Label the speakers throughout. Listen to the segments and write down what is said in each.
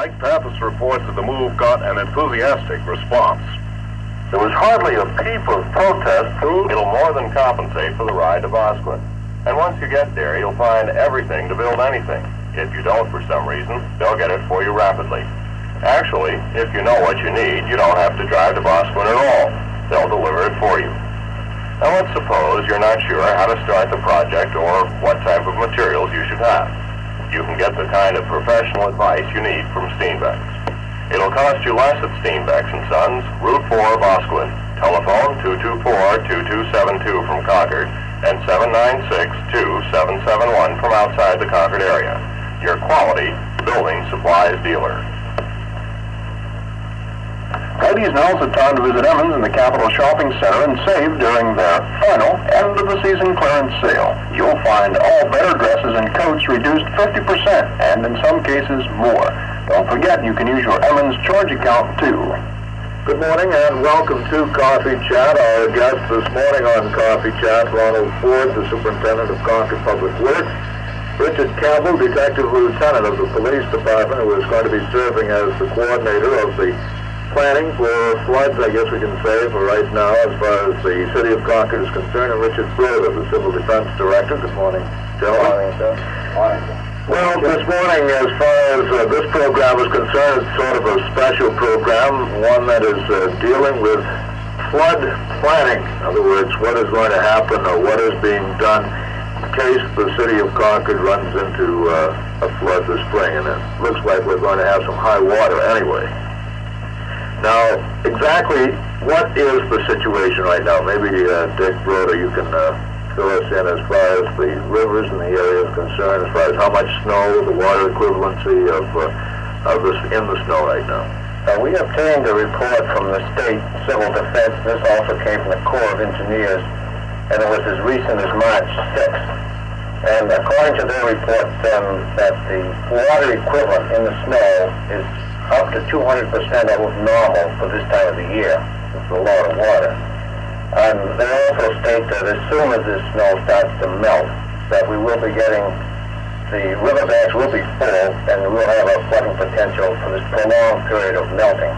Speaker 1: Mike Pappas reports that the move got an enthusiastic response.
Speaker 2: There was hardly a peep of protest. It'll more than compensate for the ride to Bosquen. And once you get there, you'll find everything to build anything. If you don't for some reason, they'll get it for you rapidly. Actually, if you know what you need, you don't have to drive to Bosquen at all. They'll deliver it for you. Now let's suppose you're not sure how to start the project or what type of materials you should have. You can get the kind of professional advice you need from Steenbeck's. It'll cost you less at Steenbeck's & Sons, Route 4, Bosquen. Telephone 224-2272 from Concord and 796-2771 from outside the Concord area. Your quality building supplies dealer.
Speaker 3: Ladies, now's the time to visit Emmons in the Capitol Shopping Center and save during their final end-of-the-season clearance sale. You'll find all better dresses and coats reduced 50% and in some cases more. Don't forget, you can use your Emmons Charge account, too.
Speaker 2: Good morning and welcome to Coffee Chat. Our guest this morning on Coffee Chat, Ronald Ford, the Superintendent of Concord Public Works. Richard Campbell, Detective Lieutenant of the Police Department, who is going to be serving as the coordinator of the planning for floods, I guess we can say, for right now, as far as the City of Concord is concerned, and Richard Brodeur, the Civil Defense Director. Good morning, gentlemen.
Speaker 3: Good morning, sir.
Speaker 2: Morning. Well, this morning, as far as this program is concerned, it's sort of a special program, one that is dealing with flood planning. In other words, what is going to happen or what is being done in case the City of Concord runs into a flood this spring. And it looks like we're going to have some high water anyway. Now, exactly what is the situation right now? Maybe Dick Brodeur, you can fill us in as far as the rivers in the area is concerned, as far as how much snow, the water equivalency of this in the snow right now.
Speaker 3: We obtained a report from the State Civil Defense. This also came from the Corps of Engineers, and it was as recent as March 6th. And according to their report, that the water equivalent in the snow is up to 200% of normal for this time of the year. It's a lot of water. And they also state that as soon as this snow starts to melt, that we will be getting, the riverbanks will be full, and we'll have a flooding potential for this prolonged period of melting.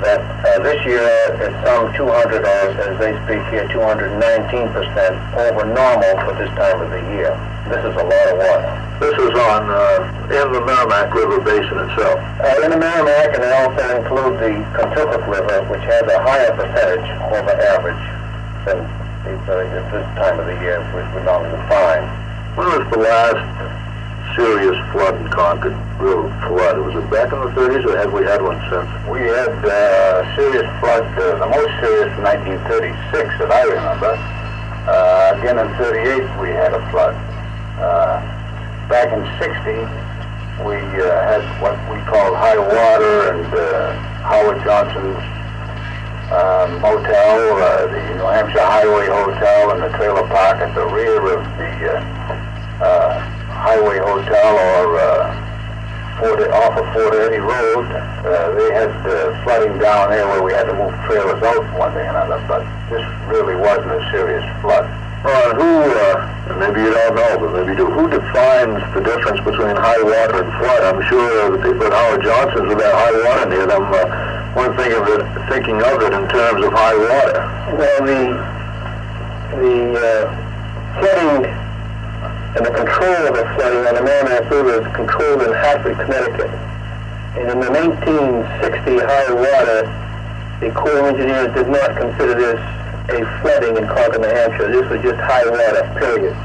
Speaker 3: That this year it's some 200, or as they speak here, 219% over normal for this time of the year. This is a lot of water.
Speaker 2: This is on in the Merrimack River Basin itself.
Speaker 3: In the Merrimack, and they also include the Kentucky River, which has a higher percentage over average than at this time of the year, which we normally find.
Speaker 2: When was the last serious flood in Concord? Real flood? Was it back in the 30s, or have we had one since?
Speaker 3: We had serious flood, the most serious in 1936 that I remember. Again in 38 we had a flood. Back in 60, we had what we called high water, and Howard Johnson's motel, the New Hampshire Highway Hotel, and the trailer park at the rear of the Highway Hotel, or off of Fort Eddie Road. They had flooding down there where we had to move trailers out one day and another, but this really wasn't a serious flood.
Speaker 2: Maybe you don't know, but maybe you do. Who defines the difference between high water and flood? I'm sure the people at Howard Johnson's with that high water near them weren't thinking of it in terms of high water.
Speaker 3: Well, the flooding and the control of the flooding on the Merrimack River is controlled in Hartford, Connecticut. And in the 1960 high water, the Corps of Engineers did not consider this a flooding in Concord, New Hampshire. This was just high water, period.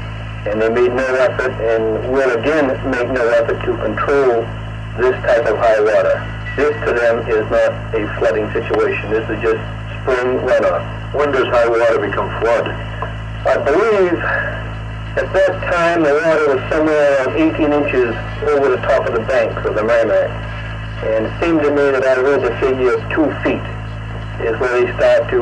Speaker 3: And they made no effort, and will again make no effort to control this type of high water. This to them is not a flooding situation. This is just spring runoff.
Speaker 2: When does high water become flood?
Speaker 3: I believe at that time the water was somewhere around 18 inches over the top of the banks of the Merrimack. And it seemed to me that I heard the figure of 2 feet is where they start to,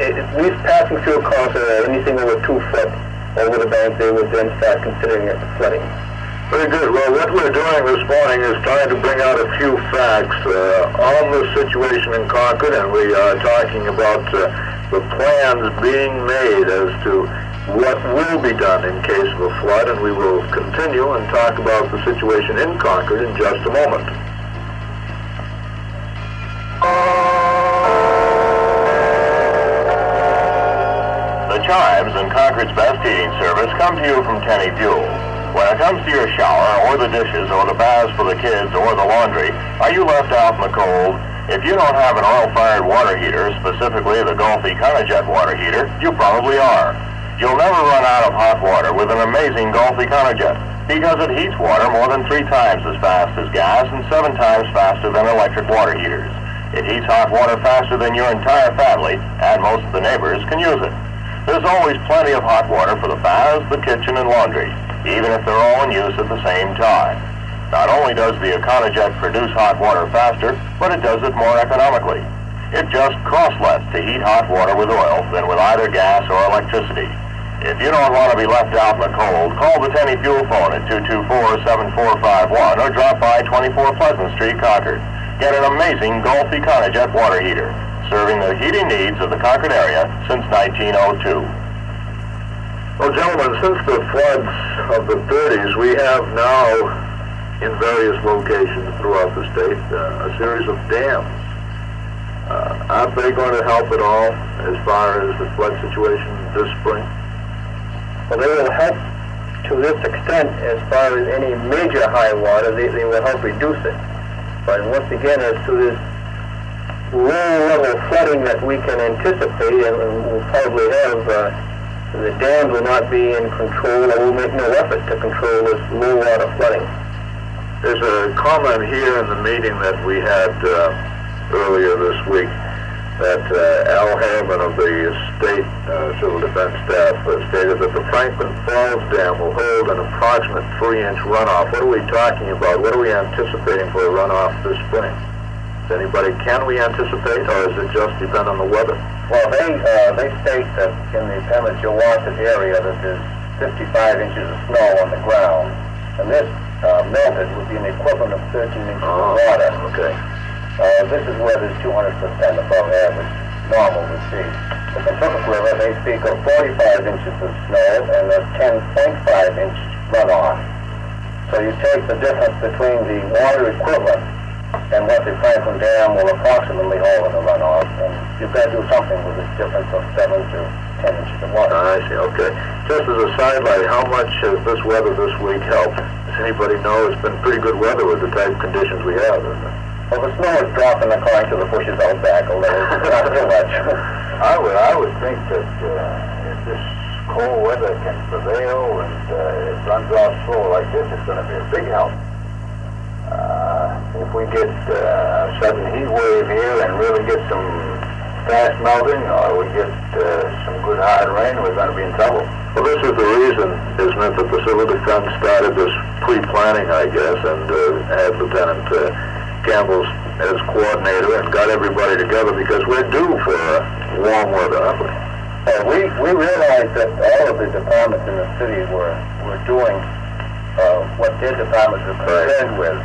Speaker 3: at least passing through a concert, anything over 2 foot over the bank, they would then start considering it flooding.
Speaker 2: Very good. Well, what we're doing this morning is trying to bring out a few facts on the situation in Concord, and we are talking about the plans being made as to what will be done in case of a flood, and we will continue and talk about the situation in Concord in just a moment.
Speaker 1: The chimes in Concord's best heating service come to you from Tenny Fuel. When it comes to your shower, or the dishes, or the baths for the kids, or the laundry, are you left out in the cold? If you don't have an oil-fired water heater, specifically the Gulf Econojet water heater, you probably are. You'll never run out of hot water with an amazing Gulf Econojet, because it heats water more than 3 times as fast as gas and 7 times faster than electric water heaters. It heats hot water faster than your entire family, and most of the neighbors can use it. There's always plenty of hot water for the baths, the kitchen, and laundry, even if they're all in use at the same time. Not only does the Econojet produce hot water faster, but it does it more economically. It just costs less to heat hot water with oil than with either gas or electricity. If you don't want to be left out in the cold, call the Tenny Fuel phone at 224-7451 or drop by 24 Pleasant Street, Concord. Get an amazing Gulf Econojet water heater, serving the heating needs of the Concord area since 1902.
Speaker 2: Well, gentlemen, since the floods of the 30s, we have now, in various locations throughout the state, a series of dams. Aren't they going to help at all as far as the flood situation this spring?
Speaker 3: Well, they will help to this extent as far as any major high water. They will help reduce it. But once again, as to this low-level flooding that we can anticipate, and we'll probably have, the dams will not be in control, or will make no effort to control this low-water flooding.
Speaker 2: There's a comment here in the meeting that we had earlier this week that Al Hammond of the State Civil Defense Staff stated that the Franklin Falls Dam will hold an approximate 3-inch runoff. What are we talking about? What are we anticipating for a runoff this spring? Can we anticipate, or does it just depend on the weather?
Speaker 3: Well, they state that in the Jeanotte area that there's 55 inches of snow on the ground, and this melted would be an equivalent of 13 inches of water.
Speaker 2: Okay.
Speaker 3: This is where there's 200% above average, normal would be. The Pacific River, they speak of 45 inches of snow and a 10.5-inch runoff. So you take the difference between the water equivalent and what the Franklin Dam will approximately hold in the runoff, and you've got to do something with this difference of 7 to 10 inches of water.
Speaker 2: I see, okay. Just as a sidelight, how much has this weather this week helped? Does anybody know? It's been pretty good weather with the type of conditions we have, isn't it?
Speaker 3: Well, the snow is dropping according to the bushes out back a little, not too much.
Speaker 4: I would think that if this cold weather can prevail and it runs off slow like this, it's going to be a big help. If we get a sudden heat wave here and really get some fast melting, or we get some good hard rain, we're going to be in trouble.
Speaker 2: Well, this is the reason, isn't it, that the Civil Defense started this pre-planning, I guess, and had Lieutenant Campbell as coordinator and got everybody together, because we're due for warm weather, aren't we?
Speaker 3: We realized that all of the departments in the city were doing what their departments were concerned with.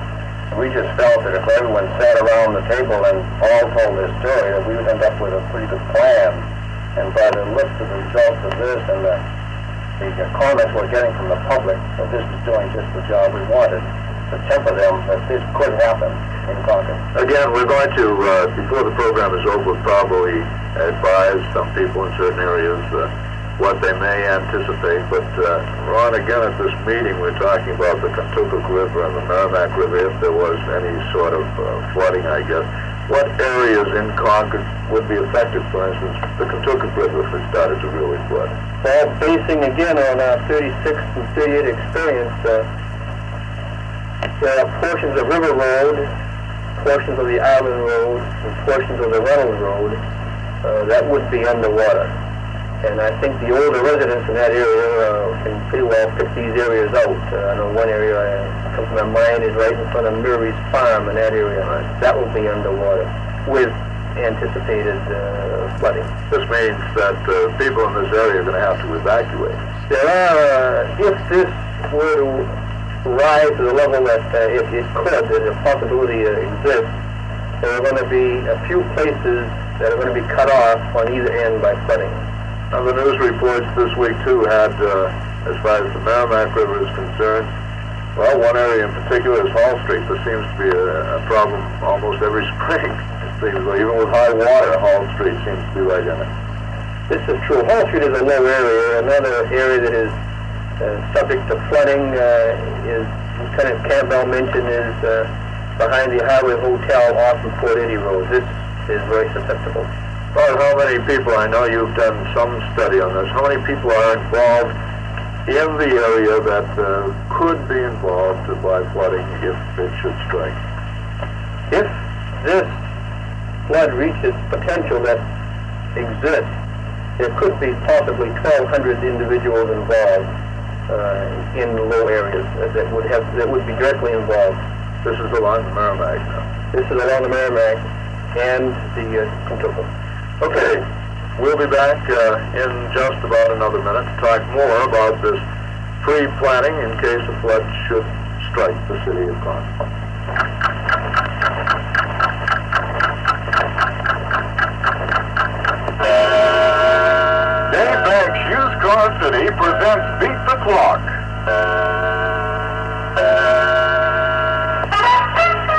Speaker 3: We just felt that if everyone sat around the table and all told their story, that we would end up with a pretty good plan. And by the looks of the results of this and the comments we're getting from the public, that this is doing just the job we wanted, to temper them that this could happen in Concord.
Speaker 2: Again, we're going to, before the program is over, probably advise some people in certain areas what they may anticipate. But, Ron, again, at this meeting, we're talking about the Kentucky River and the Merrimack River, if there was any sort of flooding, I guess. What areas in Concord would be affected, for instance, the Kentucky River, if it started to really flood?
Speaker 3: Well, basing again on our 36 and 38 experience, there are portions of River Road, portions of the Island Road, and portions of the Reynolds Road that would be underwater. And I think the older residents in that area can pretty well pick these areas out. I know one area that comes to my mind is right in front of Murray's Farm in that area. That will be underwater with anticipated flooding.
Speaker 2: This means that people in this area are going to have to evacuate.
Speaker 3: There are, if this were to rise to the level that if it could, the possibility exists, there are going to be a few places that are going to be cut off on either end by flooding.
Speaker 2: Now, the news reports this week, too, had, as far as the Merrimack River is concerned, well, one area in particular is Hall Street. There seems to be a problem almost every spring. It seems like even with high water, Hall Street seems to be right in it.
Speaker 3: This is true. Hall Street is a low area. Another area that is subject to flooding is, Lieutenant Campbell mentioned, is behind the Highway Hotel off of Fort Eddie Road. This is very susceptible.
Speaker 2: Well, how many people, I know you've done some study on this, how many people are involved in the area that could be involved by flooding if it should strike?
Speaker 3: If this flood reaches potential that exists, there could be possibly 1,200 individuals involved in the low areas that would be directly involved.
Speaker 2: This is along the Merrimack now.
Speaker 3: This is along the Merrimack and the Kentucky.
Speaker 2: Okay, we'll be back in just about another minute to talk more about this pre-planning in case a flood should strike the city of Concord.
Speaker 1: Dave Banks Used Car City presents Beat the Clock.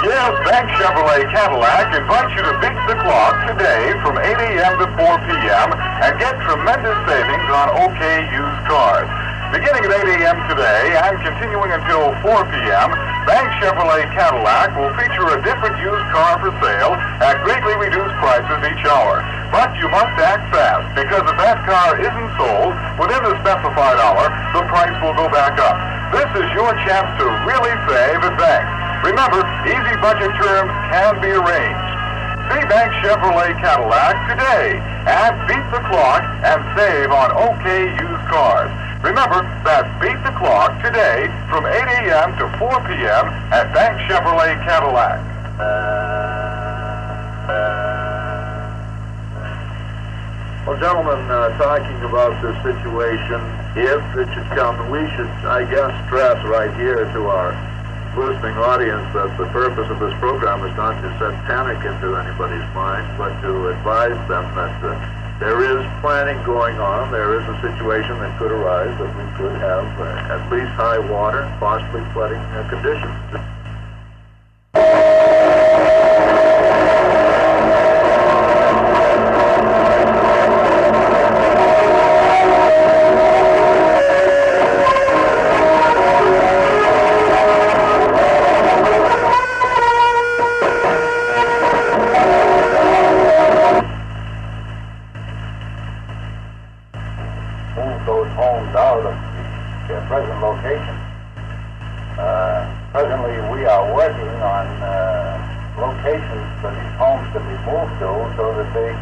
Speaker 1: Yes, Bank Chevrolet Cadillac invites you to beat the clock today from 8 a.m. to 4 p.m. and get tremendous savings on OK used cars. Beginning at 8 a.m. today and continuing until 4 p.m., Bank Chevrolet Cadillac will feature a different used car for sale at greatly reduced prices each hour. But you must act fast, because if that car isn't sold within the specified hour, the price will go back up. This is your chance to really save at Bank. Remember, easy budget terms can be arranged. See Bank Chevrolet Cadillac today and beat the clock and save on OK used cars. Remember, that's Beat the Clock today from 8 a.m. to 4 p.m. at Bank Chevrolet Cadillac.
Speaker 2: Well, gentlemen, talking about this situation, if it should come, we should, I guess, stress right here to our listening audience that the purpose of this program is not to set panic into anybody's mind, but to advise them that there is planning going on. There is a situation that could arise that we could have at least high water, possibly flooding conditions.
Speaker 4: Present location. Presently, we are working on locations for these homes to be moved to, so that they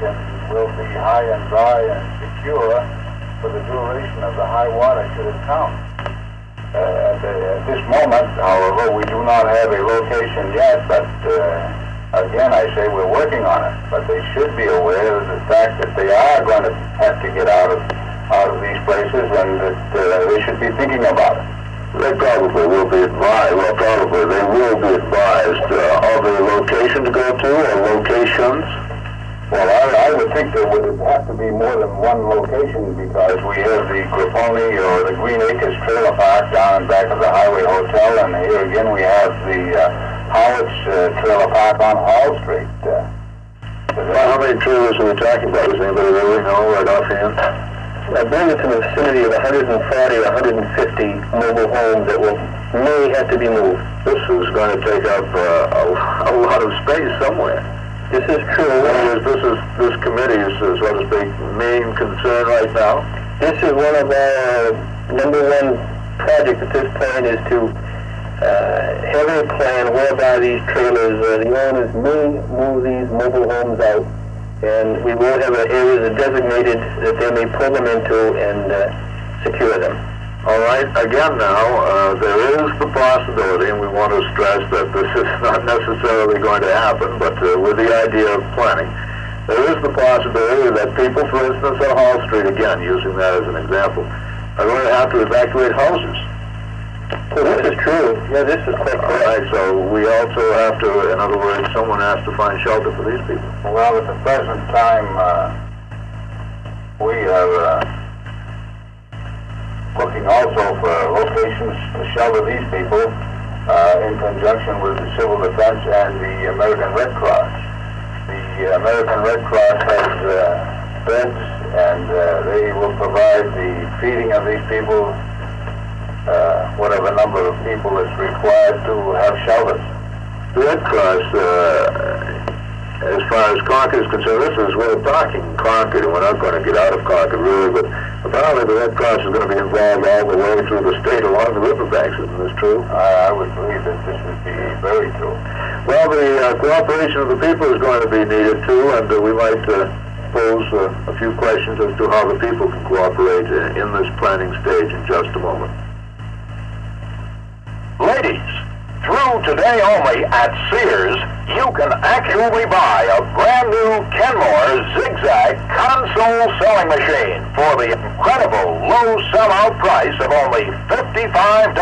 Speaker 4: will be high and dry and secure for the duration of the high water should it come. At this moment, however, we do not have a location yet, but again, I say we're working on it. But they should be aware of the fact that they are going to have to get out of these places, and that they should be thinking about it.
Speaker 2: They probably will be advised, they will be advised of a location to go to, or locations.
Speaker 4: Well, I would think there would have to be more than one location, because we have the Grapponi or the Green Acres Trailer Park down in back of the Highway Hotel, and here again we have the Howard's Trailer Park on Hall Street.
Speaker 2: How many trailers are we talking about? Does anybody really know right offhand?
Speaker 3: I believe it's in the vicinity of 140 or 150 mobile homes that may have to be moved.
Speaker 2: This is going to take up a lot of space somewhere.
Speaker 3: This is true.
Speaker 2: This committee's, so to speak, main concern right now?
Speaker 3: This is one of our number one projects at this point, is to have a plan whereby these trailers, the owners may move these mobile homes out, and we will have areas designated that they may pull them into and secure them.
Speaker 2: All right, again now, there is the possibility, and we want to stress that this is not necessarily going to happen, but with the idea of planning, there is the possibility that people, for instance, on Hall Street, again, using that as an example, are going to have to evacuate houses.
Speaker 3: Well, this is true. Yeah, this is quite correct.
Speaker 2: All right, so we also have to, in other words, someone has to find shelter for these people.
Speaker 4: Well, at the present time, we are looking also for locations to shelter these people in conjunction with the Civil Defense and the American Red Cross. The American Red Cross has beds, and they will provide the feeding of these people, whatever number of people is required to have shelters.
Speaker 2: The Red Cross, as far as Concord is concerned, this is, we're talking Concord, and we're not going to get out of Concord really, but apparently the Red Cross is going to be involved all the way through the state along the riverbanks. Isn't this true?
Speaker 4: I would believe that this would be very true.
Speaker 2: Well, the cooperation of the people is going to be needed too, and we might pose a few questions as to how the people can cooperate in this planning stage in just a moment.
Speaker 1: Ladies, through today only at Sears, you can actually buy a brand new Kenmore Zigzag console sewing machine for the incredible low sellout price of only $55.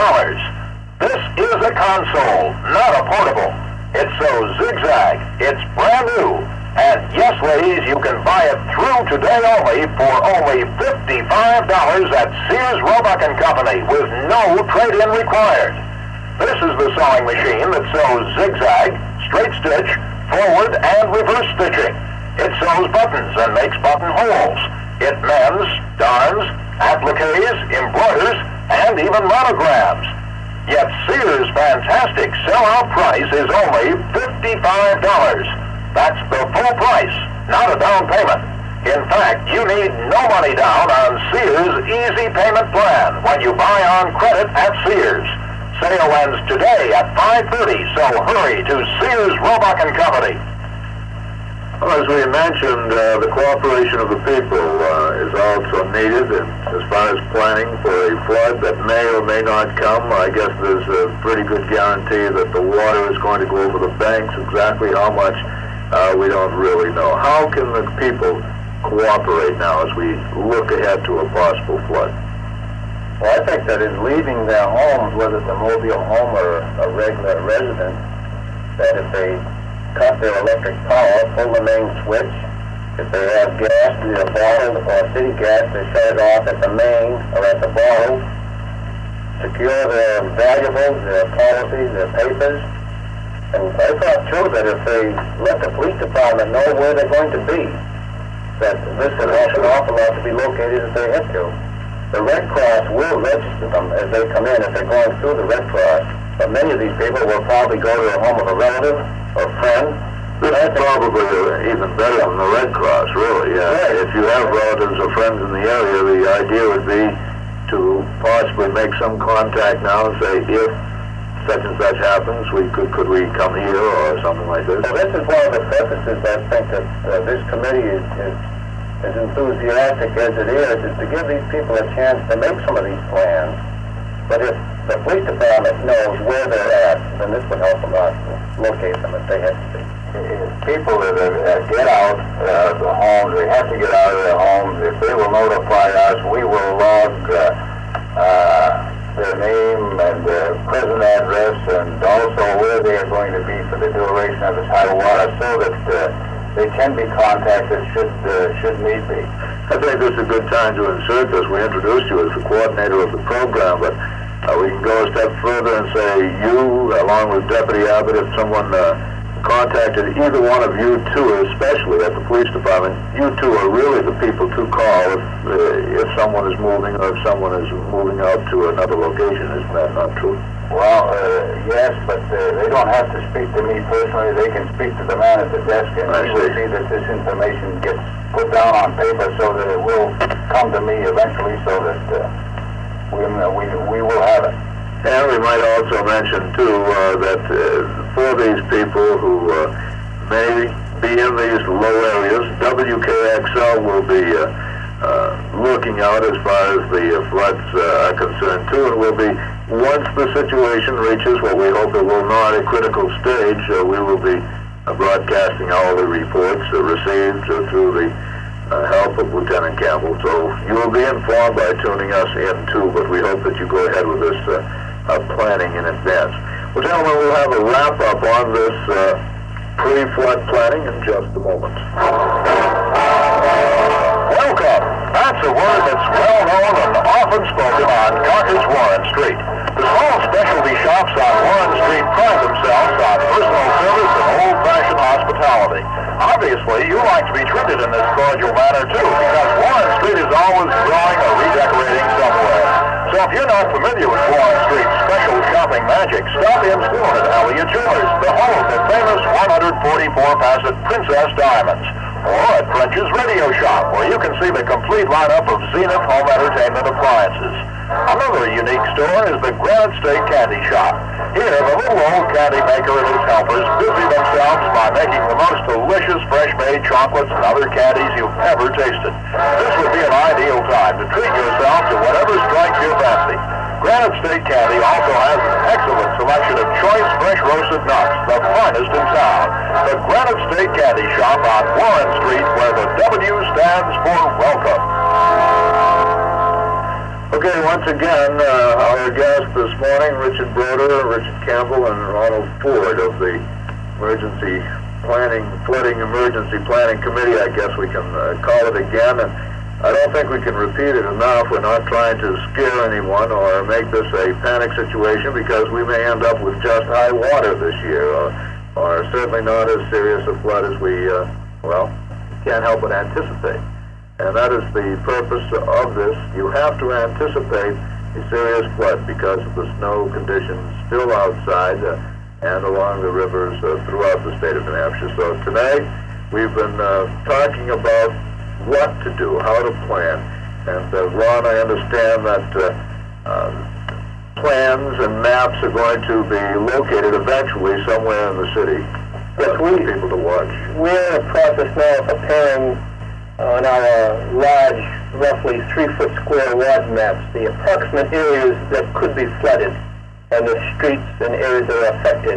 Speaker 1: This is a console, not a portable. It's so zigzag, it's brand new. And yes, ladies, you can buy it through today only for only $55 at Sears, Roebuck & Company with no trade-in required. This is the sewing machine that sews zigzag, straight stitch, forward and reverse stitching. It sews buttons and makes buttonholes. It mends, darns, appliques, embroiders, and even monograms. Yet Sears' fantastic sell-out price is only $55. That's the full price, not a down payment. In fact, you need no money down on Sears' Easy Payment Plan when you buy on credit at Sears. Sale ends today at 5:30, so hurry to Sears, Roebuck & Company.
Speaker 2: Well, as we mentioned, the cooperation of the people is also needed as far as planning for a flood that may or may not come. I guess there's a pretty good guarantee that the water is going to go over the banks. Exactly how much, we don't really know. How can the people cooperate now as we look ahead to a possible flood?
Speaker 3: Well, I think that in leaving their homes, whether it's a mobile home or a regular residence, that if they cut their electric power, pull the main switch. If they have gas, either bottled or city gas, they shut it off at the main or at the bottle. Secure their valuables, their policies, their papers. And I thought, too, that if they let the police department know where they're going to be, that this would help an awful lot to be located if they have to. The Red Cross will register them as they come in if they're going through the Red Cross. But many of these people will probably go to the home of a relative or friend.
Speaker 2: This is probably even better than the Red Cross, really, yeah. Right. If you have relatives or friends in the area, the idea would be to possibly make some contact now and say, if such and such happens, could we come here or something like this?
Speaker 3: Well, this is one of the purposes, I think, that this committee is as enthusiastic as it is to give these people a chance to make some of these plans. But if the police department knows where they're at, then this would help a lot to locate them if they have to be.
Speaker 4: People that get out of the homes, they have to get out of their homes. If they will notify us, we will log their name and their present address and also where they are going to be for the duration of this high water so that they can be contacted should need be.
Speaker 2: I think this is a good time to insert this. We introduced you as the coordinator of the program, but we can go a step further and say you, along with Deputy Abbott, if someone contacted either one of you two, especially at the police department, you two are really the people to call if someone is moving or if someone is moving out to another location. Isn't that not true?
Speaker 4: Well, yes, but they don't have to speak to me personally. They can speak to the man at the desk, and he will see that this information gets put down on paper so that it will come to me eventually so that we will have it.
Speaker 2: And we might also mention, too, that for these people who may be in these low areas, WKXL will be looking out as far as the floods are concerned, too, and will be, once the situation reaches what we hope it will not, a critical stage, we will be broadcasting all the reports received through the help of Lieutenant Campbell. So you will be informed by tuning us in, too, but we hope that you go ahead with this planning in advance. Well, gentlemen, we'll have a wrap-up on this pre-flood planning in just a moment.
Speaker 1: Welcome. That's a word that's well known and often often spoken on Concord's Warren Street. The small specialty shops on Warren Street pride themselves on personal service and old-fashioned hospitality. Obviously, you like to be treated in this cordial manner, too, because Warren Street is always growing or redecorating somewhere. So if you're not familiar with Warren Street's special shopping magic, stop in soon at Elliott Jewelers, the home of the famous 144-facet Princess Diamonds, or at French's Radio Shop, where you can see the complete lineup of Zenith home entertainment appliances. Another unique store is the Granite State Candy Shop. Here, the little old candy maker and his helpers busy themselves by making the most delicious fresh-made chocolates and other candies you've ever tasted. This would be an ideal time to treat yourself to whatever strikes your fancy. Granite State Candy also has an excellent selection of choice fresh roasted nuts, the finest in town. The Granite State Candy Shop on Warren Street, where the W stands for welcome.
Speaker 2: Okay, once again, our guests this morning, Richard Brodeur, Richard Campbell, and Ronald Ford of the Flooding Emergency Planning Committee, I guess we can call it again. And I don't think we can repeat it enough. We're not trying to scare anyone or make this a panic situation, because we may end up with just high water this year, or certainly not as serious a flood as we, can't help but anticipate. And that is the purpose of this. You have to anticipate a serious flood because of the snow conditions still outside and along the rivers throughout the state of New Hampshire. So tonight we've been talking about what to do, how to plan. And Ron, I understand that plans and maps are going to be located eventually somewhere in the city for people to watch.
Speaker 3: We're in the process now of preparing on our large, roughly 3-foot square watch maps, the approximate areas that could be flooded and the streets and areas that are affected.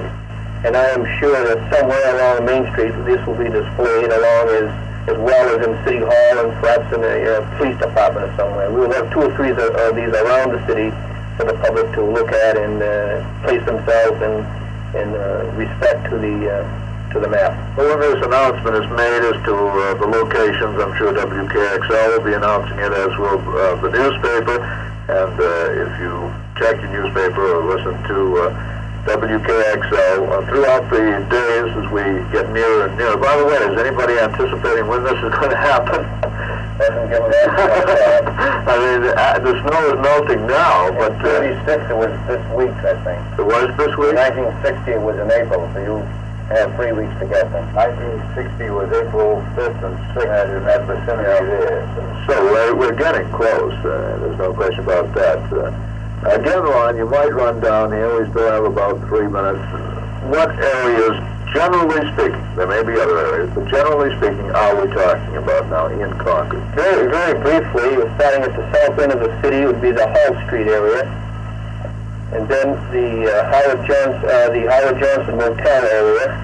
Speaker 3: And I am sure that somewhere along Main Street this will be displayed, as well as in City Hall and perhaps in a police department or somewhere. We will have 2 or 3 of these around the city for the public to look at and place themselves in respect to the map.
Speaker 2: Well, when this announcement is made as to the locations, I'm sure WKXL will be announcing it, as will the newspaper. And if you check your newspaper or listen to WKXL throughout the days as we get nearer and nearer. By the way, is anybody anticipating when this is going to happen? I mean, the snow is melting now, but...
Speaker 3: 36, it was this week, I think.
Speaker 2: It was this week?
Speaker 3: 1960, it was in April, so you have 3 weeks to get them.
Speaker 4: 1960 was April 5th and 6th in that vicinity there.
Speaker 2: So we're getting close. There's no question about that. Again, Ron, you might run down here. We still have about 3 minutes. What areas, generally speaking, there may be other areas, but generally speaking, are we talking about now in Concord?
Speaker 3: Very, very briefly, starting at the south end of the city would be the Hall Street area, and then the Howard Johnson Motel area,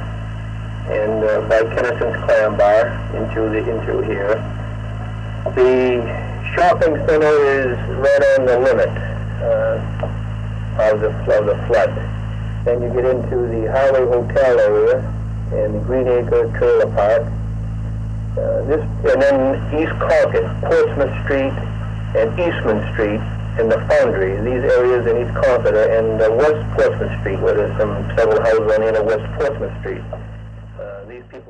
Speaker 3: and by Kennison's Clam Bar into here. The shopping center is right on the limit of the flood. Then you get into the Highway Hotel area and the Green Acre Trailer Park. And then East Concord, Portsmouth Street and Eastman Street and the Foundry. These areas in East Concord and West Portsmouth Street, where there's several houses on the end of West Portsmouth Street. These people